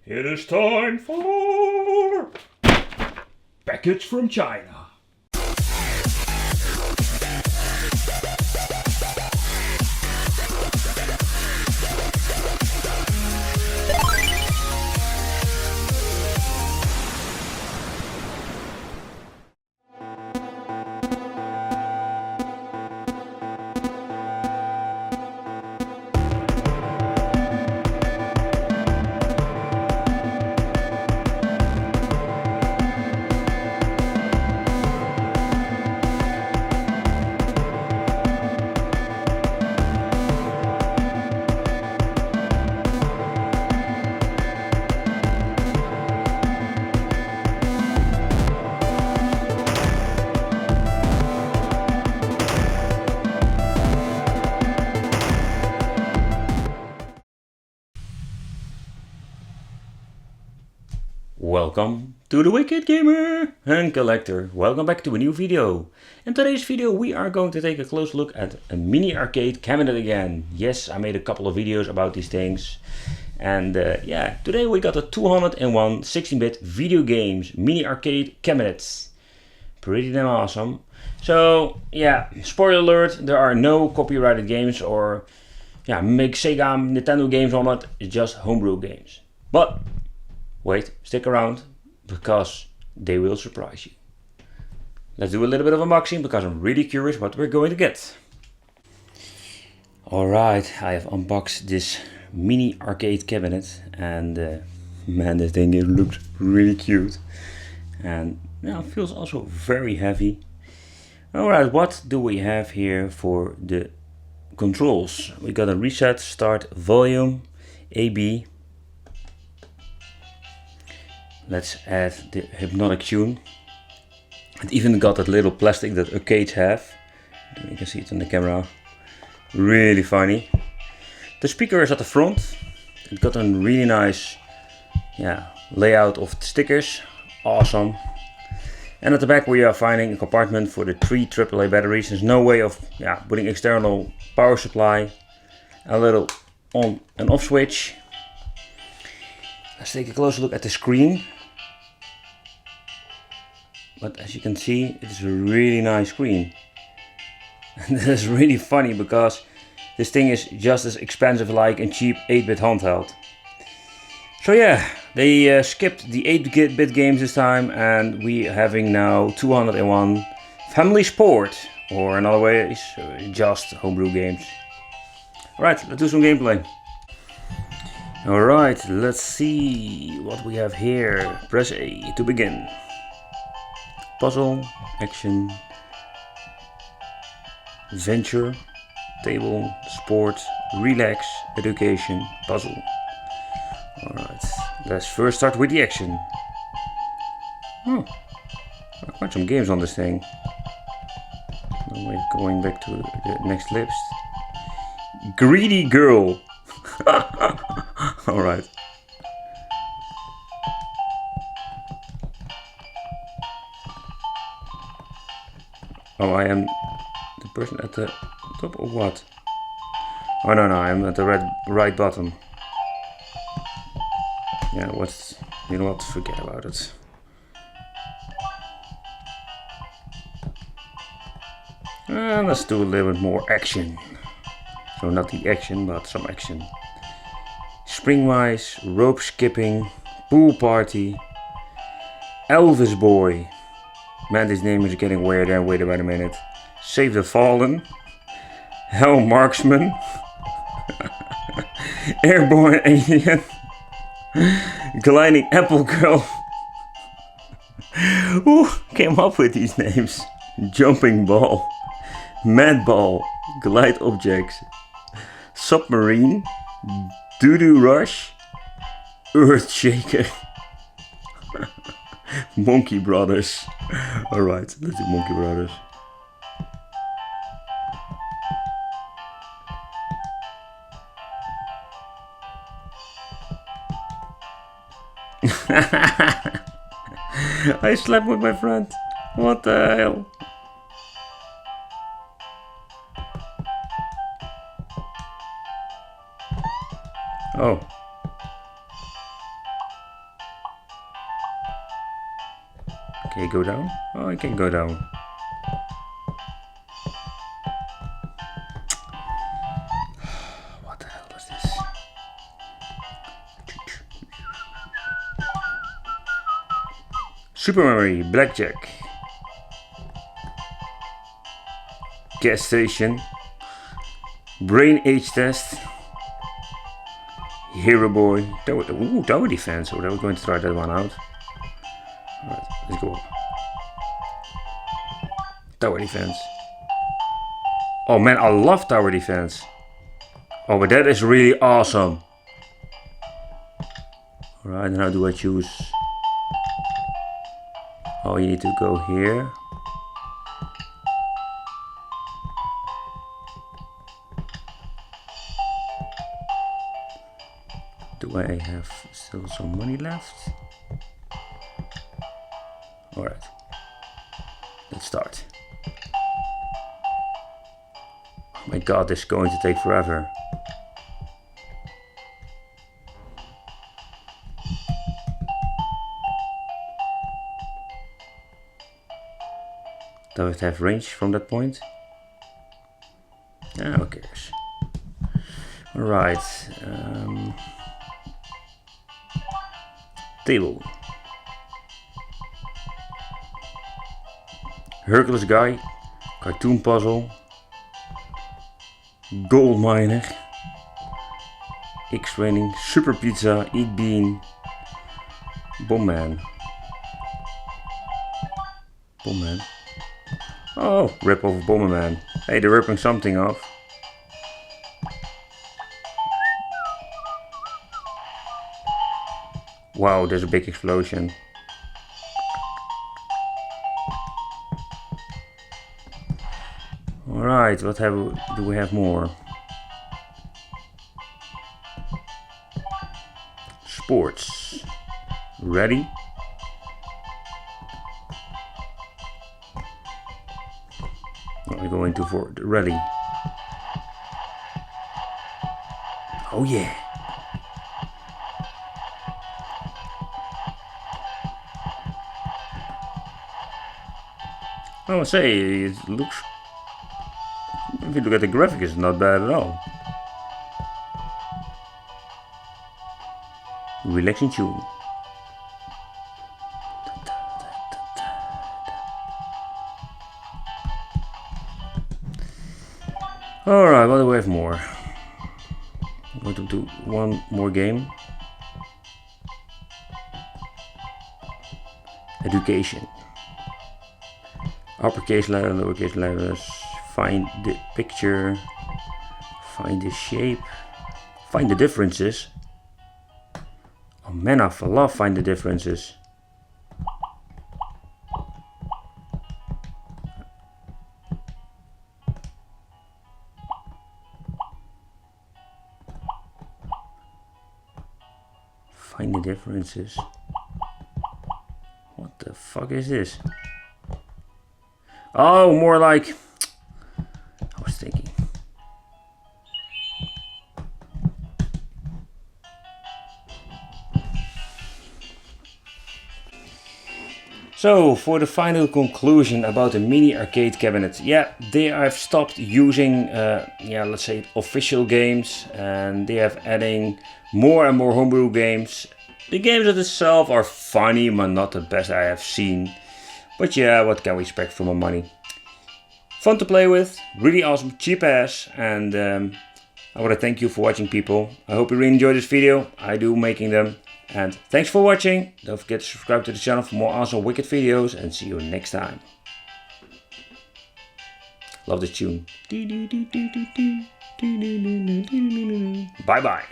It is time for package from China. Welcome to the Wicked Gamer and Collector. Welcome back to a new video. In today's video we are going to take a close look at a mini arcade cabinet again. Yes, I made a couple of videos about these things. And yeah, today we got a 201 16-bit video games mini arcade cabinets. Pretty damn awesome. So yeah, spoiler alert, there are no copyrighted games or make Sega, Nintendo games on it. It's just homebrew games. But wait, stick around, because they will surprise you. Let's do a little bit of unboxing, because I'm really curious what we're going to get. Alright, I have unboxed this mini arcade cabinet, and man, this thing looks really cute. And it feels also very heavy. Alright, what do we have here for the controls? We got a reset, start, volume, AB. Let's add the hypnotic tune. It even got that little plastic that arcades have. You can see it on the camera. Really funny. The speaker is at the front. It got a really nice layout of stickers. Awesome. And at the back we are finding a compartment for the 3 AAA batteries. There's no way of putting external power supply. A little on and off switch. Let's take a closer look at the screen. But as you can see, it is a really nice screen. And this is really funny because this thing is just as expensive like a cheap 8-bit handheld. So yeah, they skipped the 8-bit games this time, and we are having now 201 Family Sport, or in other ways, just homebrew games. Alright, let's do some gameplay. Alright, let's see what we have here. Press A to begin. Puzzle, action, venture, table, sport, relax, education, puzzle. Alright, let's first start with the action. Oh, quite some games on this thing. Now we're going back to the next list. Greedy Girl. Alright. Oh, I am the person at the top or what? Oh no, I'm at the right bottom. Yeah, you know what, forget about it. And let's do a little bit more action. So not the action, but some action. Springwise, rope skipping, pool party, Elvis Boy. Man, this name is getting weirder. Wait about a minute. Save the Fallen, Hell Marksman, Airborne Alien, Gliding Apple Girl. Who came up with these names? Jumping Ball, Mad Ball, Glide Objects, Submarine, Doo-Doo Rush, Earth Shaker, Monkey Brothers. Alright, let's do Monkey Brothers. I slept with my friend. What the hell? Oh. Can you go down? Oh, I can go down. What the hell is this? Super Memory, Blackjack. Gas Station. Brain Age Test. Hero Boy. Tower Defense. So we're going to try that one out. Alright, let's go. Tower Defense. Oh man, I love Tower Defense. Oh, but that is really awesome. Alright, now do I choose? Oh, you need to go here. Do I have still some money left? Alright. Let's start. Oh my god, this is going to take forever. Does it have range from that point? Ah, who cares? Alright. Table. Hercules Guy. Cartoon Puzzle. Gold Miner. X-Training. Super Pizza. Eat Bean. Bomberman. Bomberman. Oh, rip off of Bomberman. Hey, they're ripping something off. Wow, there's a big explosion. Alright, what do we have more? Sports. Ready? We're going to for the rally. Oh yeah. I would say it looks, if you look at the graphic, it's not bad at all. Relaxing tune. Alright, what do we have more? I'm going to do one more game. Education. Uppercase letter, lowercase letters. Find the picture. Find the shape. Find the differences. Oh man, I love find the differences. Find the differences. What the fuck is this? Oh, more like I was thinking. So for the final conclusion about the mini arcade cabinet, yeah, they have stopped using, let's say official games, and they have adding more and more homebrew games. The games itself are funny, but not the best I have seen. But yeah, what can we expect from our money? Fun to play with, really awesome, cheap ass, and I want to thank you for watching, people. I hope you really enjoyed this video. I do making them. And thanks for watching. Don't forget to subscribe to the channel for more awesome wicked videos, and see you next time. Love this tune. Bye bye.